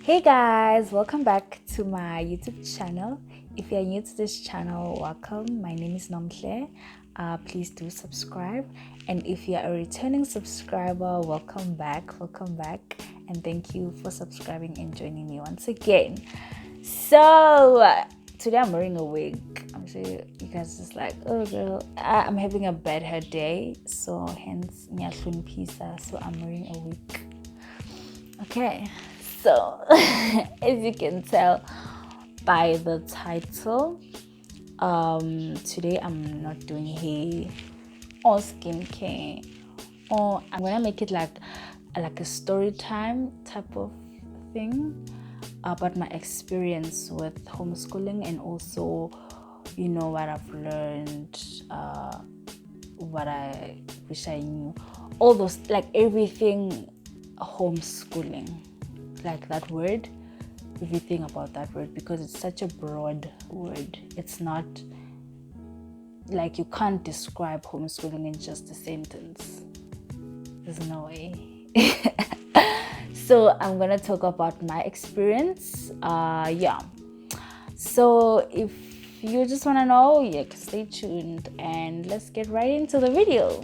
Hey guys, welcome back to my YouTube channel. If you're new to this channel, welcome. My name is Nomhle. Please do subscribe, and if you're a returning subscriber, welcome back, and thank you for subscribing and joining me once again. So today I'm wearing a wig. I'm sure you guys just like, oh girl, I'm having a bad hair day, so hence pizza. So I'm wearing a wig. Okay, so as you can tell by the title, today I'm not doing hair or skincare, or I'm gonna make it like a story time type of thing about my experience with homeschooling, and also what I've learned, what I wish I knew, all those, like everything homeschooling, like that word, everything about that word, because it's such a broad word. It's not like you can't describe homeschooling in just a sentence. There's no way. So I'm gonna talk about my experience. So if you just want to know, stay tuned and let's get right into the video.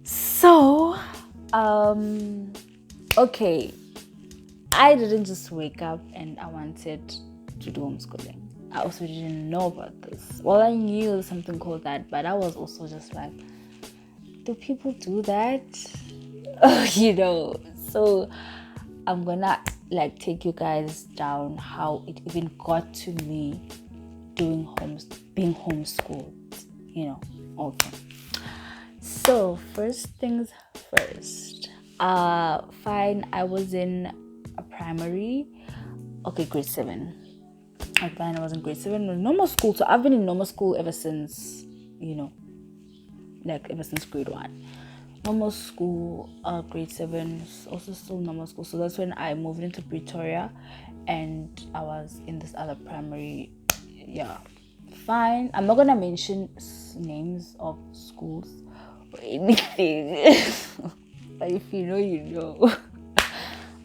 So, okay, I didn't just wake up and I wanted to do homeschooling. I also didn't know about this. Well, I knew something called that, but I was also just like, do people do that? So I'm gonna take you guys down how it even got to me being homeschooled, Okay. So first things first, fine, I was in a primary, grade 7. I was in grade 7, normal school. So I've been in normal school ever since, ever since grade 1. Normal school, grade 7, also still normal school. So that's when I moved into Pretoria, and I was in this other primary. Yeah, fine. I'm not gonna mention names of schools or anything, but if you know, you know.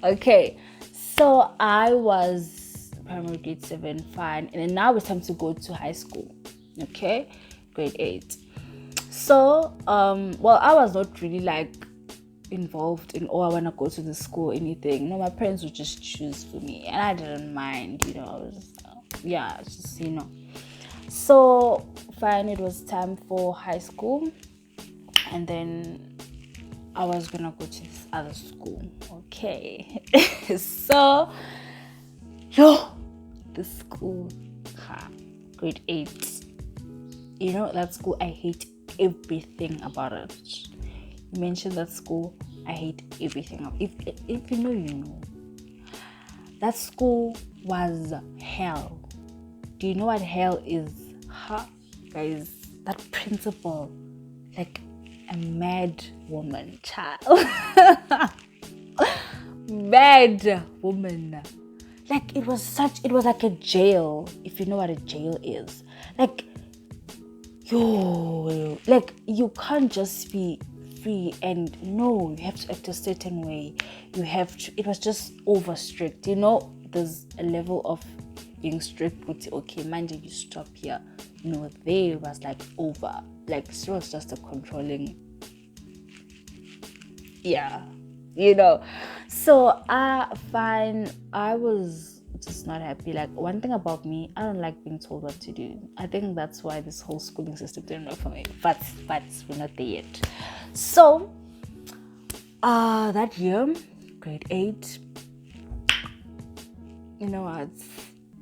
Okay, so I was primary grade 7, fine, and then now it's time to go to high school. Okay, grade 8. So well, I was not really involved in, I want to go to the school or anything. No, my parents would just choose for me, and I didn't mind. I was just So fine, it was time for high school, and then I was gonna go to this other school. Okay. So the school, grade 8, that school, I hate everything about it. You mentioned that school, I hate everything. If you know, you know. That school was hell. Do you know what hell is? Guys, that principal, like a mad woman, child. Mad woman. It was like a jail, if you know what a jail is. You can't just be free, and no, you have to act a certain way. It was just over strict. There's a level of being strict with, okay, mind you stop here. There was over. She was just a controlling. Yeah. So fine, I was just not happy. One thing about me, I don't like being told what to do. I think that's why this whole schooling system didn't work for me, but we're not there yet. So that year, grade 8, what,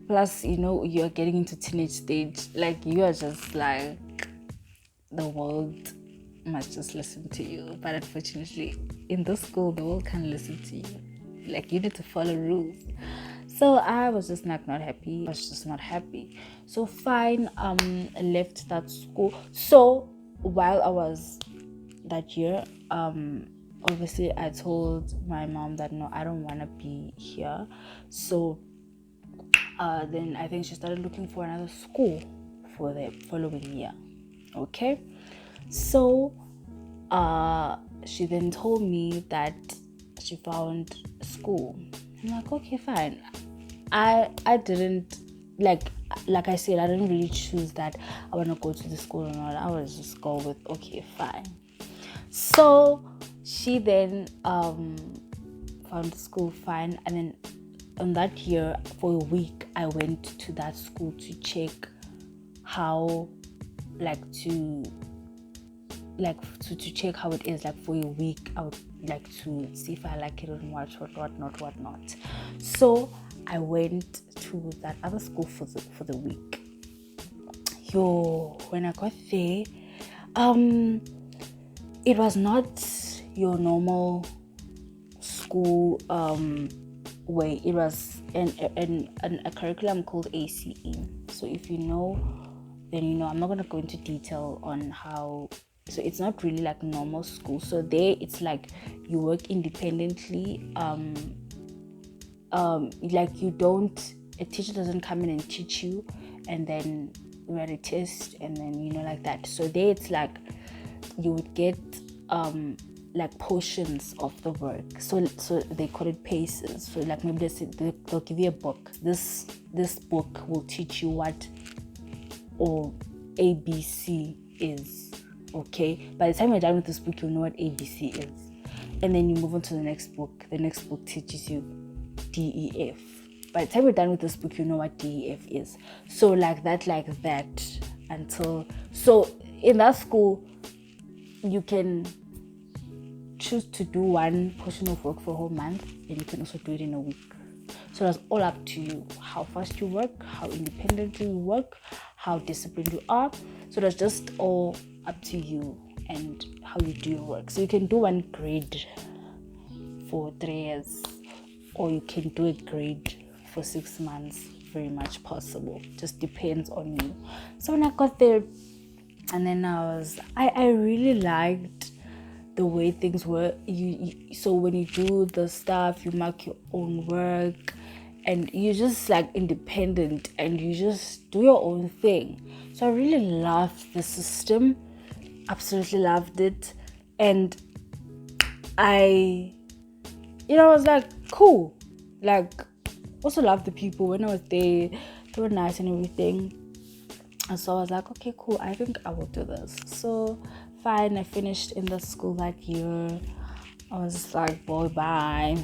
plus you're getting into teenage stage, you are just the world must just listen to you. But unfortunately, in this school, the world can't listen to you. You need to follow rules. So I was just not happy. I was just not happy. So fine, I left that school. So while I was that year, obviously I told my mom that no, I don't want to be here. So then I think she started looking for another school for the following year. Okay, so she then told me that she found school. I'm like, okay, fine. I didn't like I said, I didn't really choose that I want to go to the school or not. I was just go with okay, fine. So she then found the school, fine, and then on that year for a week I went to that school to check how to check how it is. Like for a week I would like to see if I like it and whatnot. So I went to that other school for the week. When I got there, it was not your normal school way. It was a curriculum called ACE. So if you know, then you know. I'm not going to go into detail on how. So it's not really like normal school. So there it's like you work independently. Like you don't, a teacher doesn't come in and teach you and then write a test and then like that. So there it's like you would get like portions of the work. So they call it paces. So like maybe they'll give you a book. This book will teach you what or ABC is. Okay, by the time you're done with this book, you'll know what ABC is, and then you move on to the next book. The next book teaches you DEF. By the time you're done with this book, you know what DEF is. So like that until, so in that school you can choose to do one portion of work for a whole month, and you can also do it in a week. So that's all up to you, how fast you work, how independently you work, how disciplined you are. So that's just all up to you and how you do your work. So you can do one grade for 3 years, or you can do a grade for 6 months. Very much possible, just depends on you. So when I got there, and then I really liked the way things were. So when you do the stuff, you mark your own work and you just like independent and you just do your own thing. So I really loved the system, absolutely loved it. And I was like, cool. Like, also loved the people. When I was there, they were nice and everything. And so I was like, okay, cool, I think I will do this. So fine, I finished in the school that year. I was just like, boy, bye.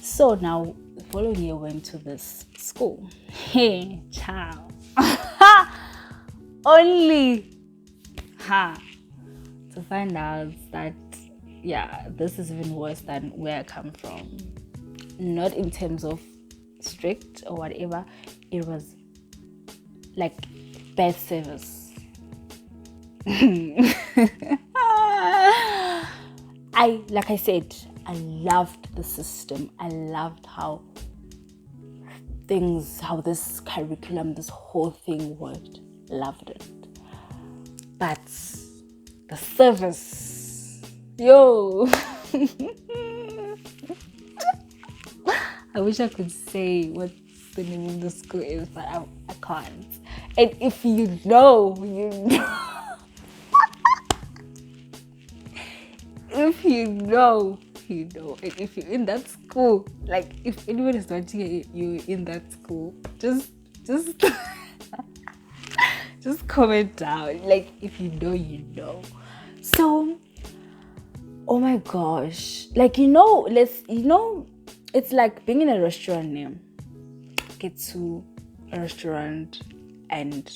So now the following year, went to this school. Hey, ciao. Only to find out that this is even worse than where I come from. Not in terms of strict or whatever. It was like bad service. Like I said, I loved the system. I loved how this curriculum, this whole thing worked. Loved it. But the service, yo. I wish I could say what the name of the school is, but I can't. And if you know, you know. If you know, you know. And if you're in that school, like if anyone is watching you in that school, just just comment down. Like if you know, you know. So, oh my gosh, like it's like being in a restaurant name. Get to a restaurant and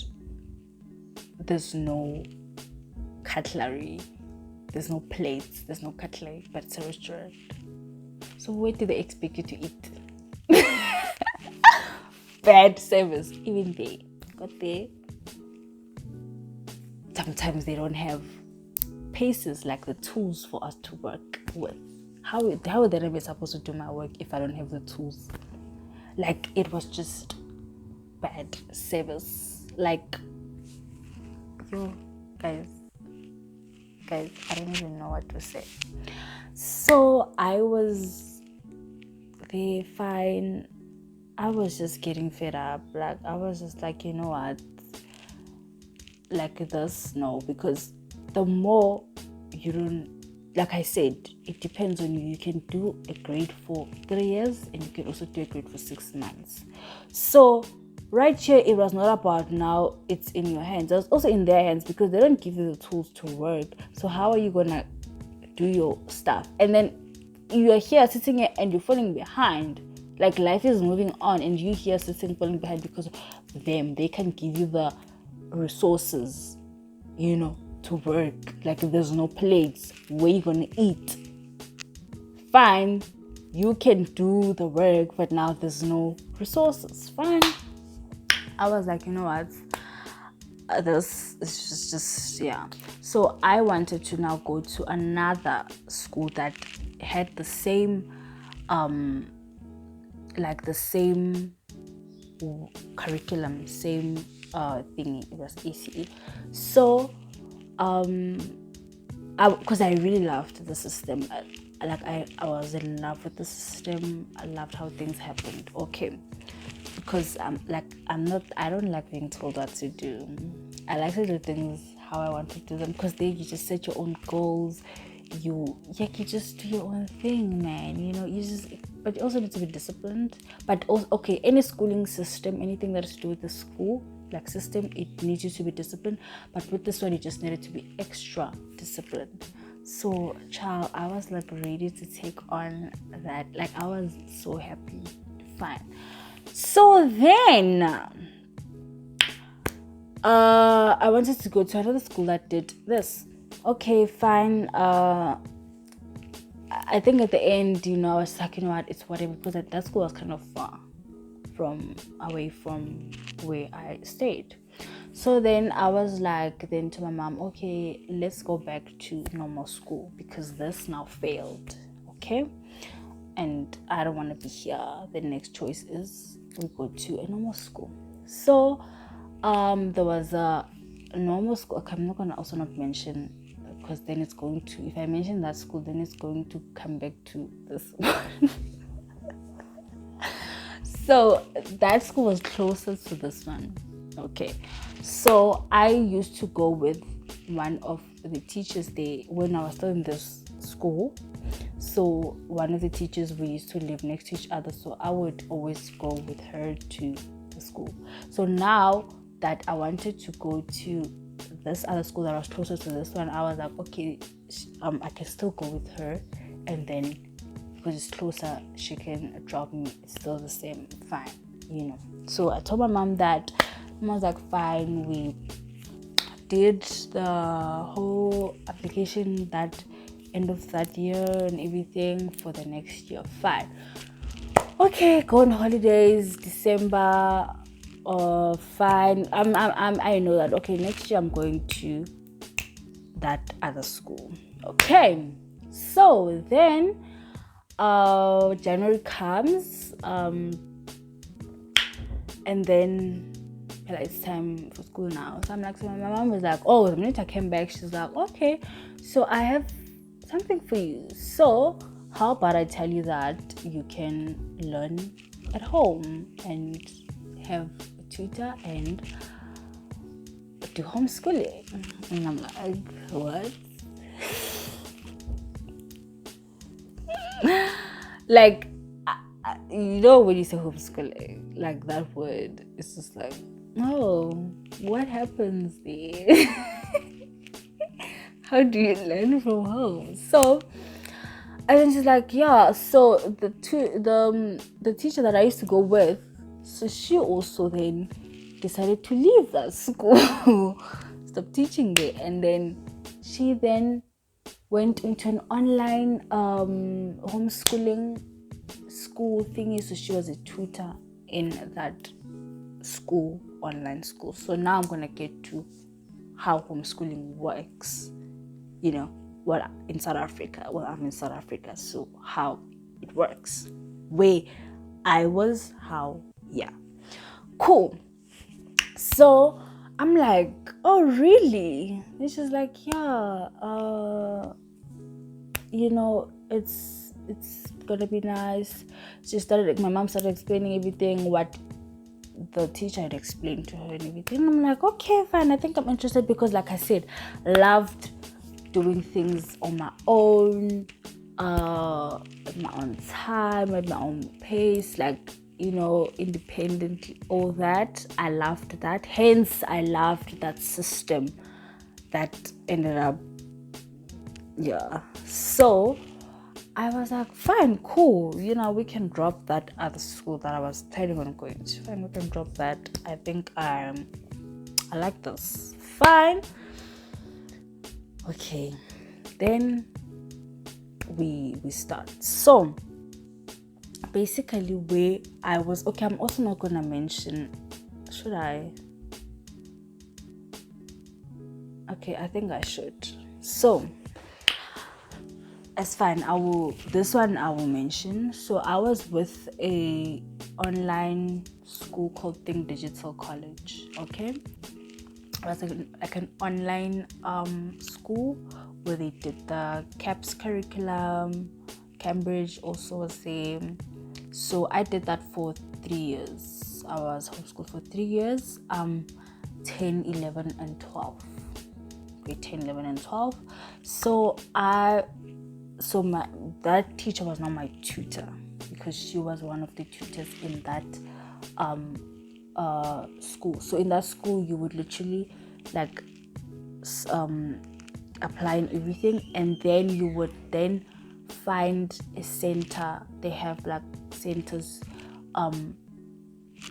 there's no cutlery, there's no plates, there's no cutlery, but it's a restaurant. So where do they expect you to eat? Bad service. Even they got there. Sometimes they don't have paces, like the tools for us to work with. How are they ever supposed to do my work if I don't have the tools? Like, it was just bad service. Like, yo, guys, I don't even know what to say. So I was there, fine. I was just getting fed up. Like, I was just like, you know what? like this, no, because the more you don't, like I said, it depends on you. You can do a grade for 3 years and you can also do a grade for 6 months. So right here, it was not about now it's in your hands. It was also in their hands because they don't give you the tools to work. So how are you gonna do your stuff? And then you are here sitting here and you're falling behind. Like life is moving on and you here sitting falling behind because of them. They can give you the resources, to work. Like there's no plates, where you gonna eat? Fine, you can do the work, but now there's no resources. Fine. I was like, you know what, this is just yeah. So I wanted to now go to another school that had the same like the same curriculum, same thingy. It was ACE. So because I really loved the system. I was in love with the system. I loved how things happened. Okay, because I don't like being told what to do. I like to do things how I want to do them, because then you just set your own goals. You just do your own thing, man. But you also need to be disciplined. But also, okay, any schooling system, anything that is to do with the school like system, it needs you to be disciplined. But with this one, you just needed to be extra disciplined. So, child, I was like ready to take on that. Like, I was so happy. Fine. So then, I wanted to go to another school that did this. Okay, fine. I think at the end, I was like, you know what, it's whatever, because that school was kind of far away from where I stayed. So then I was like, then to my mom, okay, let's go back to normal school because this now failed. Okay, and I don't want to be here. The next choice is we go to a normal school. So there was a normal school. Okay, I'm not gonna also not mention, because then it's going to, if I mention that school, then it's going to come back to this one. So that school was closer to this one. Okay, so I used to go with one of the teachers there when I was still in this school. So one of the teachers, we used to live next to each other, so I would always go with her to the school. So now that I wanted to go to this other school that was closer to this one, I was like, okay, I can still go with her, and then because it's closer, she can drop me. It's still the same, fine, So I told my mom that. Mom was like, fine. We did the whole application that end of that year and everything for the next year. Fine. Okay, go on holidays, December. Fine. I know that. Okay, next year I'm going to that other school. Okay, so then January comes, and then it's time for school now. So I'm like, so my mom was like, oh, the minute I came back, she's like, okay, so I have something for you. So how about I tell you that you can learn at home and have a tutor and do homeschooling? And I'm like, what? Like, when you say homeschooling, like that word, it's just like, oh, what happens there? How do you learn from home? So, and then she's like, yeah. So the teacher that I used to go with, so she also then decided to leave that school, stop teaching there, and then she then went into an online homeschooling school thingy. So she was a tutor in that school, online school. So now I'm gonna get to how homeschooling works, in South Africa. Well, I'm in South Africa, so how it works, where I was, cool. So I'm like, oh really? And she's like, yeah, it's gonna be nice. My mom started explaining everything, what the teacher had explained to her and everything. I'm like, okay, fine, I think I'm interested, because like I said, loved doing things on my own, at my own time, at my own pace, like, independently, all that. I loved that. Hence, I loved that system that ended up, So I was like, fine, cool. We can drop that other school that I was planning on going to. Fine, we can drop that. I think I like this. Fine. Okay. Then we start. So basically where I was, okay, I'm also not gonna mention, should I? Okay, I think I should. So it's fine. This one I will mention. So I was with a online school called Think Digital College. Okay, it was like an online school where they did the CAPS curriculum. Cambridge also was same. So I did that for 3 years. I was homeschooled for 3 years. 10, 11, and 12. Grade 10, 11, and 12. So that teacher was not my tutor, because she was one of the tutors in that school. So in that school, you would literally like apply and everything, and then you would then find a center. They have like centers,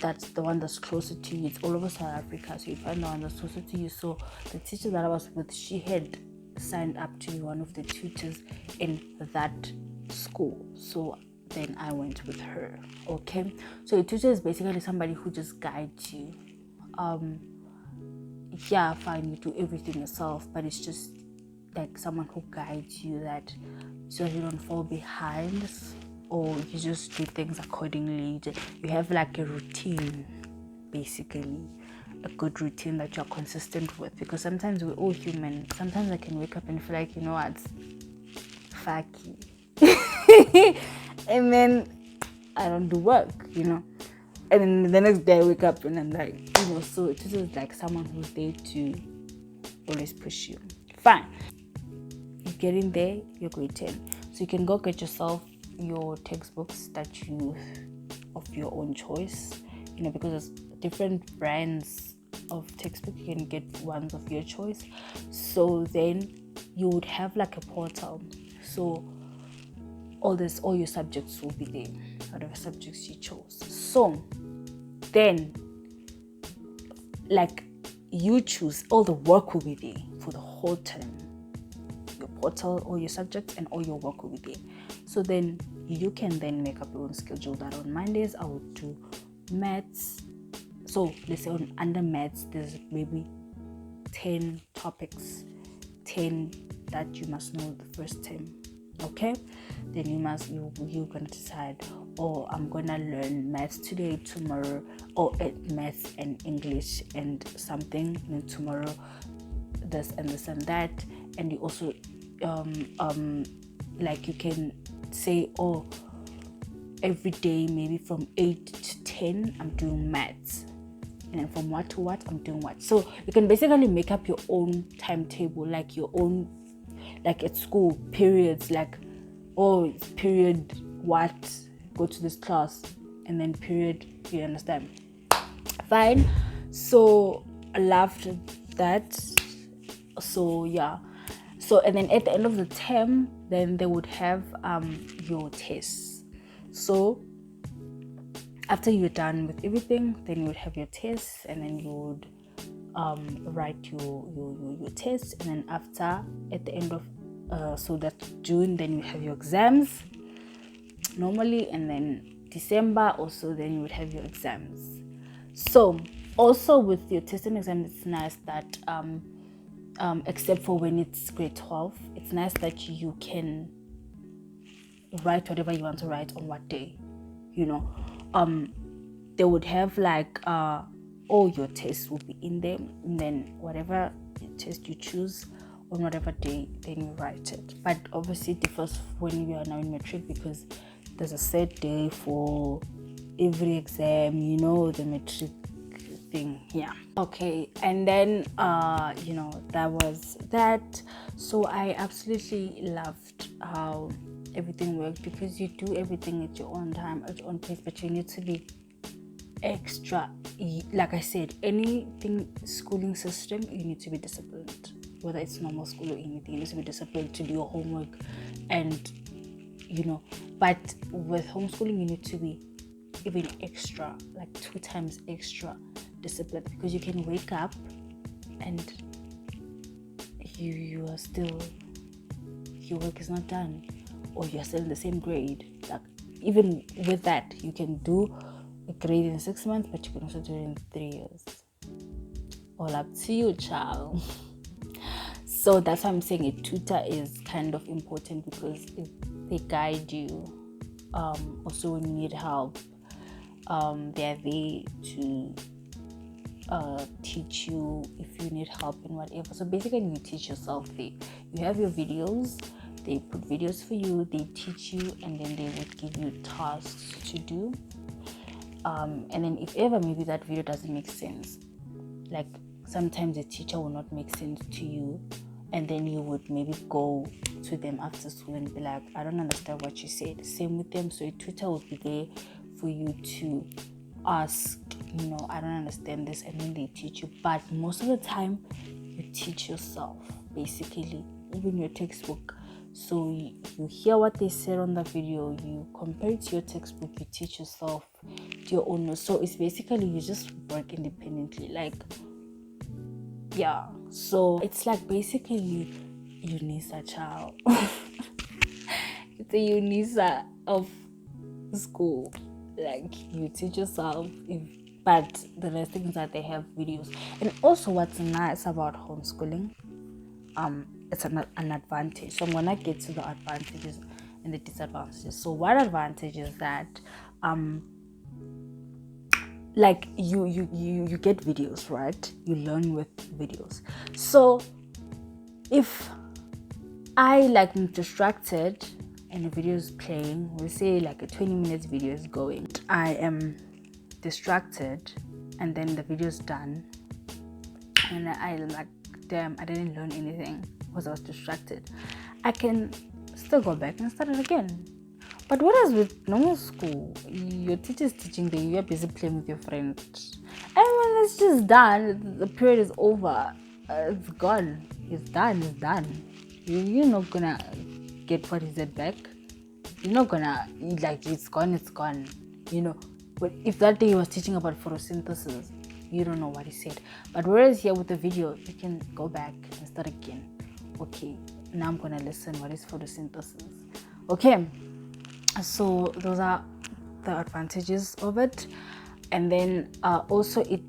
that's the one that's closer to you. It's all over South Africa, so you find the one that's closer to you. So the teacher that I was with, she had signed up to be one of the tutors in that school. So then I went with her. Okay, so a tutor is basically somebody who just guides you. Fine, you do everything yourself, but it's just like someone who guides you, that so you don't fall behind, or you just do things accordingly. You have like a routine, basically a good routine that you're consistent with, because sometimes we're all human. Sometimes I can wake up and feel like, what, fucky. And then I don't do work, and then the next day I wake up and I'm like, so it is like someone who's there to always push you. Fine, you get in there, you're grade 10, so you can go get yourself your textbooks that you of your own choice, because there's different brands of textbook. You can get ones of your choice. So then you would have like a portal, so all your subjects will be there, whatever subjects you chose. So then, like, you choose, all the work will be there for the whole term. Your portal, all your subjects and all your work will be there. So then you can then make up your own schedule, that on Mondays I would do maths. So let's say under maths there's maybe 10 topics, 10 that you must know the first term. Okay, then you're gonna decide, I'm gonna learn maths today, tomorrow, or maths and English and something, and then tomorrow this and this and that. And you also like you can say, every day maybe from 8 to 10 I'm doing maths, and then from what to what I'm doing what. So you can basically make up your own timetable, like your own, like at school, periods, like, it's period what, go to this class, and then period, you understand? Fine. So I loved that. So and then at the end of the term, then they would have your tests. So after you're done with everything, then you would have your tests, and then you would write your tests, and then at the end of so that's June, then you have your exams normally, and then December also, then you would have your exams. So also with your testing exam, it's nice that except for when it's grade 12, it's nice that you can write whatever you want to write on what day. They would have like all your tests will be in there, and then whatever test you choose on whatever day, then you write it. But obviously it differs when you are now in matric, because there's a set day for every exam, the metric thing. Yeah. Okay. And then that was that. So I absolutely loved how everything worked, because you do everything at your own time, at your own pace, but you need to be extra. Like I said, anything schooling system, you need to be disciplined. Whether it's normal school or anything, you need to be disciplined to do your homework, and but with homeschooling you need to be even extra, like 2 times extra disciplined, because you can wake up and you are still, your work is not done, or you're still in the same grade. Like, even with that, you can do a grade in 6 months, but you can also do it in 3 years. All up to you, child. So that's why I'm saying a tutor is kind of important, because they guide you. Also, when you need help, they're there to teach you if you need help in whatever. So basically, you teach yourself. You have your videos. They put videos for you. They teach you, and then they would give you tasks to do. And then if ever maybe that video doesn't make sense, like sometimes the teacher will not make sense to you, and then you would maybe go to them after school and be like, I don't understand what you said. Same with them. So a tutor will be there for you to ask, I don't understand this, and then they teach you. But most of the time you teach yourself, basically, even your textbook. So you hear what they said on the video, you compare it to your textbook, you teach yourself to your own nose. So it's basically you just work independently, like, yeah. So it's like basically UNISA, child. It's a UNISA of school. Like, you teach yourself, but the rest things that they have videos. And also what's nice about homeschooling, it's an advantage. So I'm gonna get to the advantages and the disadvantages. So one advantage is that like you get videos, right? You learn with videos. So if I am distracted and the video is playing, we'll say like a 20 minutes video is going, I am distracted, and then the video is done, and I'm like, damn, I didn't learn anything because I was distracted. I can still go back and start it again. But whereas with normal school, your teacher is teaching, then you're busy playing with your friend, and when it's just done, the period is over, it's gone, it's done. You're not gonna get what he said back. You're not gonna, it's gone. But if that day he was teaching about photosynthesis, you don't know what he said. But whereas here with the video, you can go back and start again. Okay, now I'm gonna listen. What is photosynthesis? Okay, so those are the advantages of it. And then also it,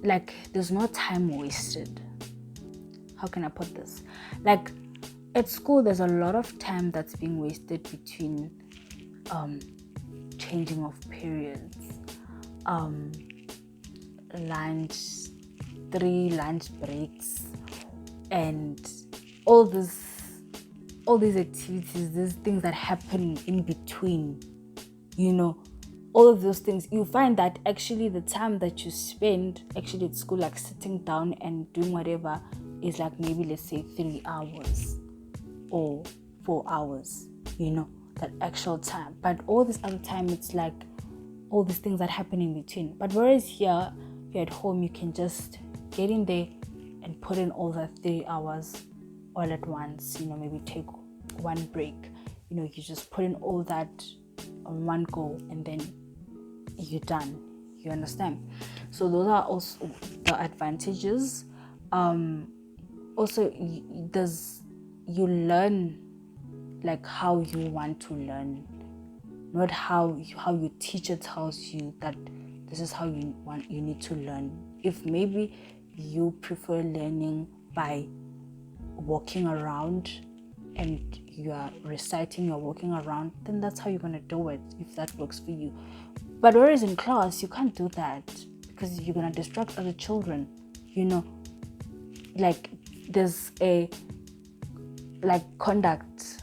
there's no time wasted. How can I put this? Like, at school, there's a lot of time that's being wasted between changing of periods, lunch, 3 lunch breaks, and all these activities, these things that happen in between, all of those things. You find that actually the time that you spend actually at school, like sitting down and doing whatever, is like maybe, let's say, 3 hours or 4 hours, that actual time. But all this other time, it's like all these things that happen in between. But whereas here, if you're at home, you can just get in there and put in all that 3 hours all at once, maybe take one break, you just put in all that on one go, and then you're done. You understand? So those are also the advantages. Also, you learn like how you want to learn, not how your teacher tells you that this is how you need to learn. If maybe you prefer learning by walking around and you are reciting, you're walking around, then that's how you're going to do it, if that works for you. But whereas in class, you can't do that, because you're going to distract other children. There's a conduct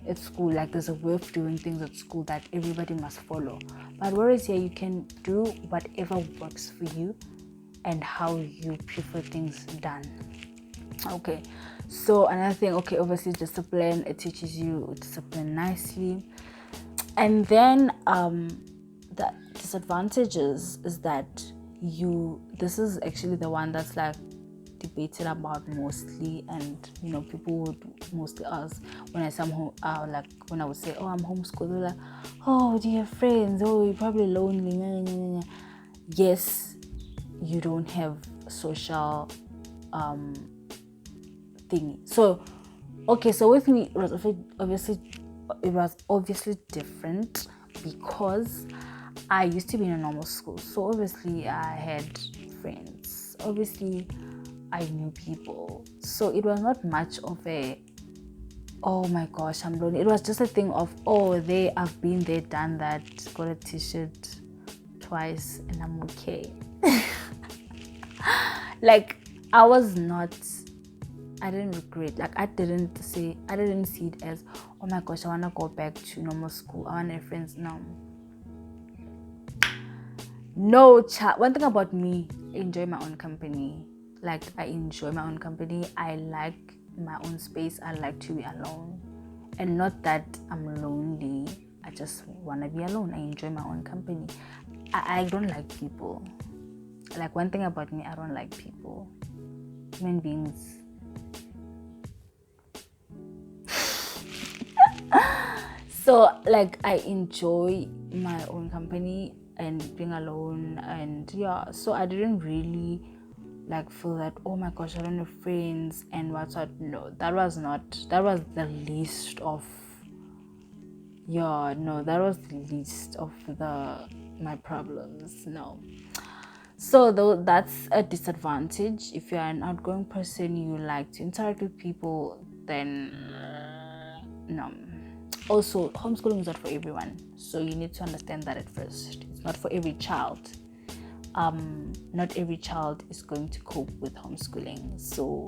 at school, there's a way of doing things at school that everybody must follow. But whereas here, you can do whatever works for you and how you prefer things done. Okay, so another thing, okay, obviously discipline. It teaches you discipline nicely. And then the disadvantages is that this is actually the one that's like debated about mostly, and people would mostly ask when I like when I would say, oh, I'm homeschooled, they're like, oh, do you have friends? Oh, you're probably lonely. Yes, you don't have social thingy. So with me it was obviously different because I used to be in a normal school, so obviously I had friends, obviously I knew people, so it was not much of a, oh my gosh, I'm lonely. It was just a thing of, oh, I've been there, done that, got a t-shirt twice and I'm okay. Like I didn't regret, like I didn't see it as, oh my gosh, I want to go back to normal school, I want to have friends. No, one thing about me, I enjoy my own company. Like, I enjoy my own company. I like my own space. I like to be alone. And not that I'm lonely. I just want to be alone. I enjoy my own company. I don't like people. Like, one thing about me, I don't like people. Human beings. So, like, I enjoy my own company and being alone, and yeah, so I didn't really like feel that, oh my gosh, I don't have friends and what's what. No, that was the least of my problems. No. So though that's a disadvantage. If you're an outgoing person, you like to interact with people, then no. Also, homeschooling is not for everyone, so you need to understand that at first. It's not for every child. Not every child is going to cope with homeschooling, so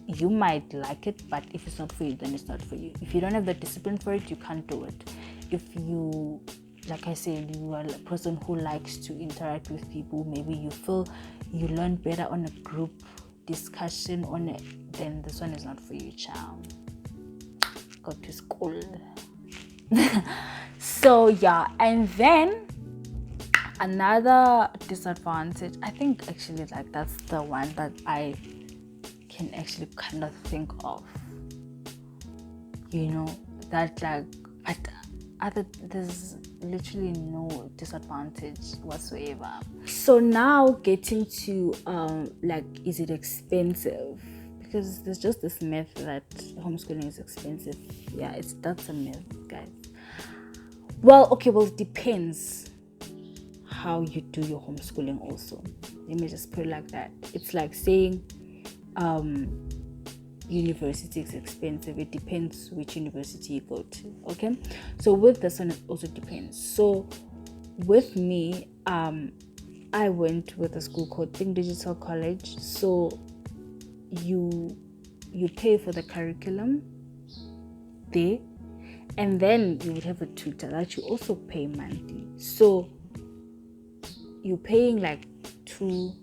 you might like it, but if it's not for you, then it's not for you. If you don't have the discipline for it, you can't do it. If you, like I said, you are a person who likes to interact with people, maybe you feel you learn better on a group discussion on it, then this one is not for you, child. Go to school. So yeah, and then another disadvantage, I think actually like that's the one that I can actually kind of think of, that like, but there's literally no disadvantage whatsoever. So now getting to like, is it expensive? Because there's just this myth that homeschooling is expensive. Yeah, that's a myth, guys. Well, it depends how you do your homeschooling also. Let me just put it like that. It's like saying university is expensive. It depends which university you go to. Okay, so with this one, it also depends. So with me, I went with a school called Think Digital College. So you pay for the curriculum there, and then you would have a tutor that you also pay monthly. So you're paying like 2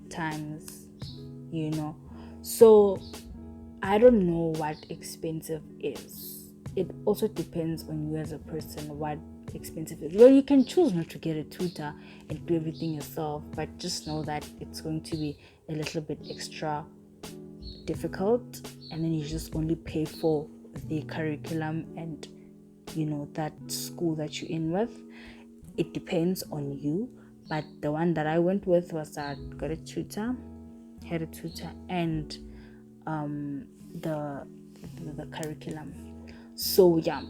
times, So I don't know what expensive is. It also depends on you as a person, what expensive is. Well, you can choose not to get a tutor and do everything yourself, but just know that it's going to be a little bit extra difficult, and then you just only pay for the curriculum and that school that you're in with. It depends on you, but the one that I went with was that had a tutor and the curriculum. So yeah,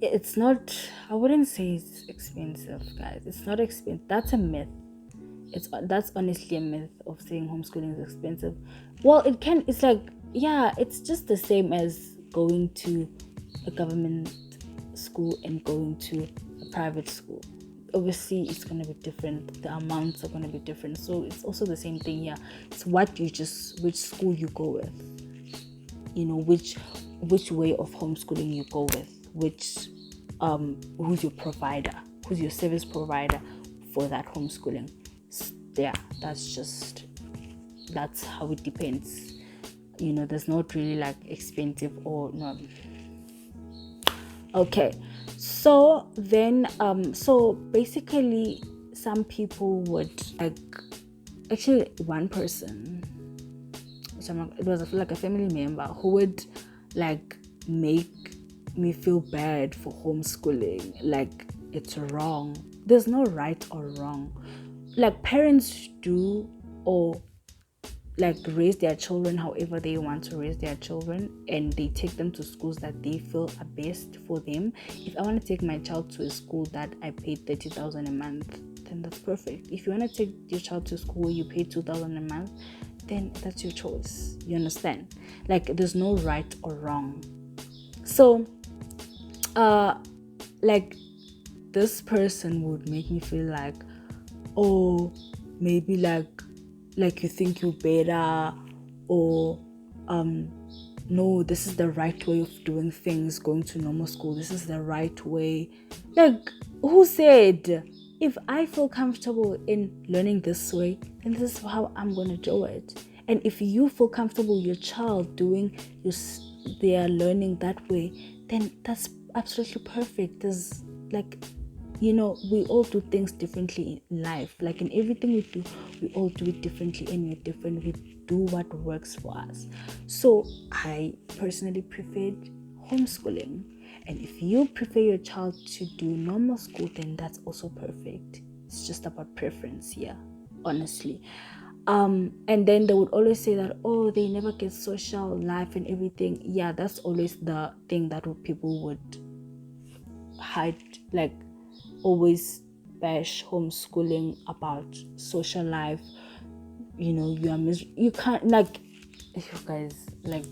it's not, I wouldn't say it's expensive, guys. It's not expensive. That's a myth. That's honestly a myth of saying homeschooling is expensive. Well, it's like, yeah, it's just the same as going to a government school and going to a private school. Obviously, it's going to be different. The amounts are going to be different. So it's also the same thing. Yeah, it's which school you go with. Which way of homeschooling you go with, which who's your provider, who's your service provider for that homeschooling. Yeah, that's how it depends. There's not really like expensive or no. Okay, so then so basically some people would like, actually one person, it was like a family member who would like make me feel bad for homeschooling, like it's wrong. There's no right or wrong. Like parents do, or like raise their children however they want to raise their children, and they take them to schools that they feel are best for them. If I want to take my child to a school that I paid 30,000 a month, then that's perfect. If you want to take your child to school where you pay 2,000 a month, then that's your choice. You understand? Like there's no right or wrong. So like this person would make me feel like, oh, maybe like you think you're better, or no, this is the right way of doing things, going to normal school, this is the right way. Like, who said? If I feel comfortable in learning this way, then this is how I'm going to do it. And if you feel comfortable your child doing their learning that way, then that's absolutely perfect. There's like, we all do things differently in life. Like in everything we do, we all do it differently, and we're different. We do what works for us. So I personally preferred homeschooling. And if you prefer your child to do normal school, then that's also perfect. It's just about preference here, honestly. And then they would always say that, oh, they never get social life and everything. Yeah, that's always the thing that people would hide, like always bash homeschooling about social life. You can't, like, you guys, like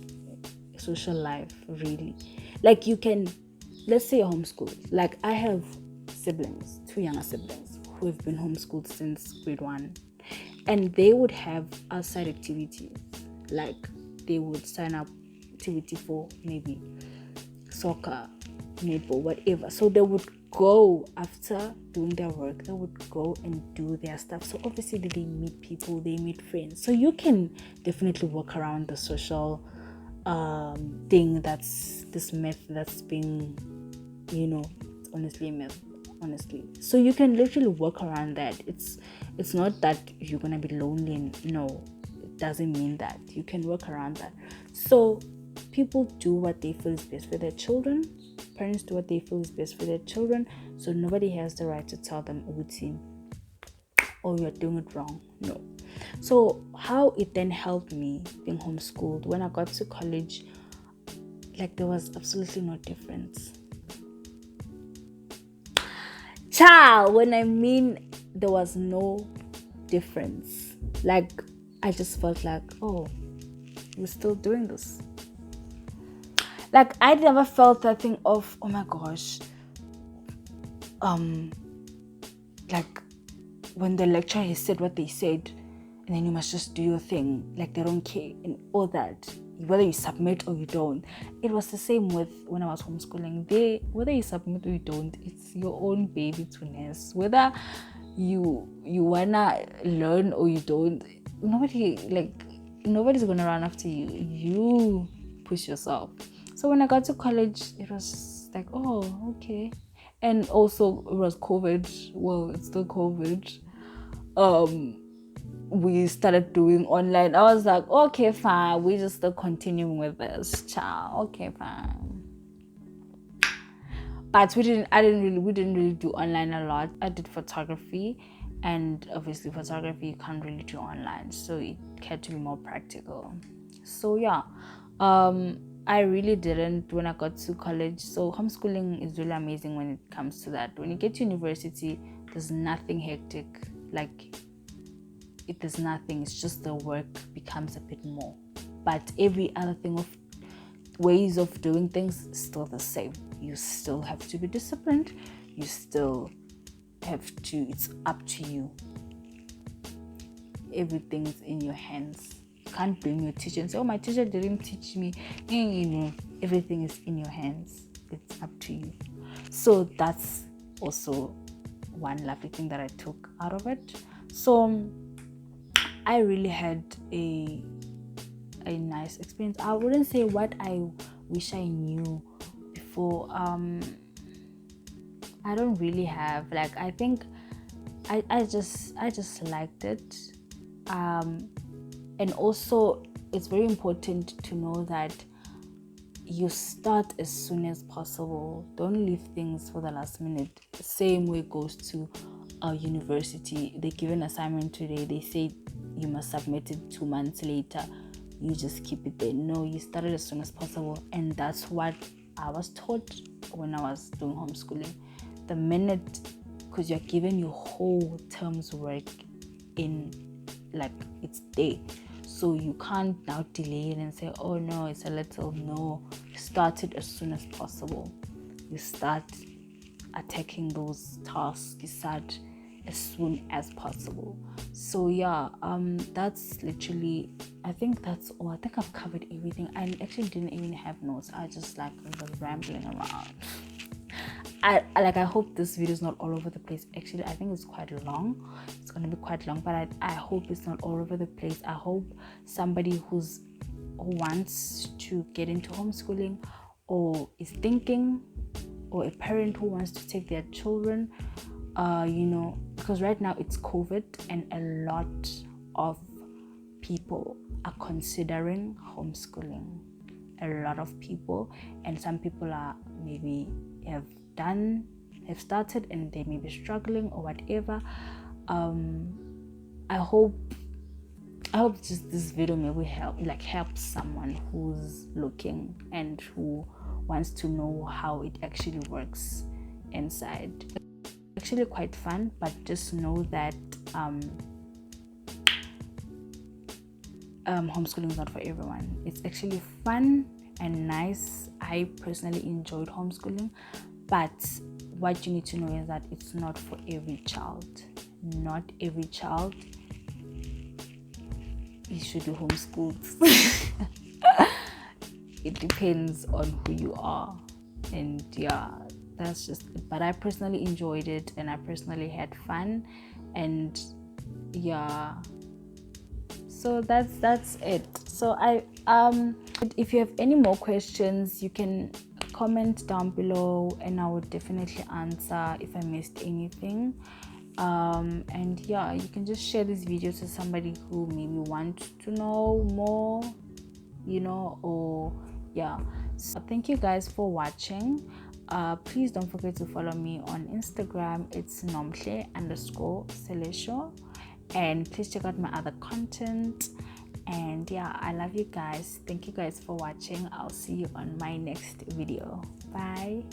social life, really. Like you can, let's say homeschool. Like I have siblings, 2 younger siblings who have been homeschooled since grade 1, and they would have outside activities. Like they would sign up activity for maybe soccer, netball, whatever. So they would go after doing their work, they would go and do their stuff. So obviously they meet people, they meet friends. So you can definitely work around the social thing, that's this myth that's being, it's honestly a myth, honestly. So you can literally work around that. It's not that you're gonna be lonely, and no, it doesn't mean that. You can work around that. So people do what they feel is best for their children. Parents do what they feel is best for their children. So nobody has the right to tell them, oh, you're doing it wrong. No. So how it then helped me being homeschooled, when I got to college, like there was absolutely no difference. Child, when I mean there was no difference, like I just felt like, oh, we're still doing this. Like I never felt that thing of, oh my gosh, like when the lecturer has said what they said, and then you must just do your thing, like they don't care and all that, whether you submit or you don't. It was the same with when I was homeschooling. Whether you submit or you don't, it's your own baby to nurse. Whether you wanna learn or you don't, nobody's gonna run after you. You push yourself. So when I got to college, it was like, oh, okay. And also it was COVID. Well, it's still COVID. We started doing online. I was like, okay, fine. We just still continuing with this, child. Okay, fine. But we didn't really do online a lot. I did photography, and obviously photography you can't really do online, so it had to be more practical. So yeah, I really didn't when I got to college. So homeschooling is really amazing when it comes to that. When you get to university, there's nothing hectic. Like there's nothing. It's just the work becomes a bit more, but every other thing of ways of doing things is still the same. You still have to be disciplined. You still have to. It's up to you. Everything's in your hands. You can't blame your teacher and say, oh, my teacher didn't teach me. Everything is in your hands. It's up to you. So that's also one lovely thing that I took out of it. So I really had a nice experience. I wouldn't say what I wish I knew before. I don't really have, like, I think I just liked it. And also it's very important to know that you start as soon as possible. Don't leave things for the last minute. Same way goes to a university. They give an assignment today, they say you must submit it 2 months later. You just keep it there. No, you start it as soon as possible. And that's what I was taught when I was doing homeschooling. The minute, because you're given your whole term's work in, like, it's there, so you can't now delay it and say, oh no, it's a little. No, you start it as soon as possible. You start attacking those tasks. You start as soon as possible. So yeah, that's literally, I think that's all. I think I've covered everything. I actually didn't even have notes. I just was rambling around. I hope this video is not all over the place. Actually, I think it's quite long. It's going to be quite long, but I hope it's not all over the place. I hope somebody who wants to get into homeschooling, or is thinking, or a parent who wants to take their children, because right now it's COVID and a lot of people are considering homeschooling. A lot of people, and some people are maybe have started and they may be struggling or whatever. I hope just this video maybe help someone who's looking and who wants to know how it actually works inside. It's actually quite fun, but just know that homeschooling is not for everyone. It's actually fun and nice. I personally enjoyed homeschooling, but what you need to know is that it's not for every child. Not every child you should do homeschooled. It depends on who you are, and yeah, that's just it. But I personally enjoyed it, and I personally had fun, and yeah, so that's it. So if you have any more questions, you can comment down below and I would definitely answer if I missed anything. And yeah, you can just share this video to somebody who maybe wants to know more, or yeah. So thank you guys for watching. Please don't forget to follow me on Instagram. It's nomhle_selesho, and please check out my other content. And yeah, I love you guys. Thank you guys for watching. I'll see you on my next video. Bye.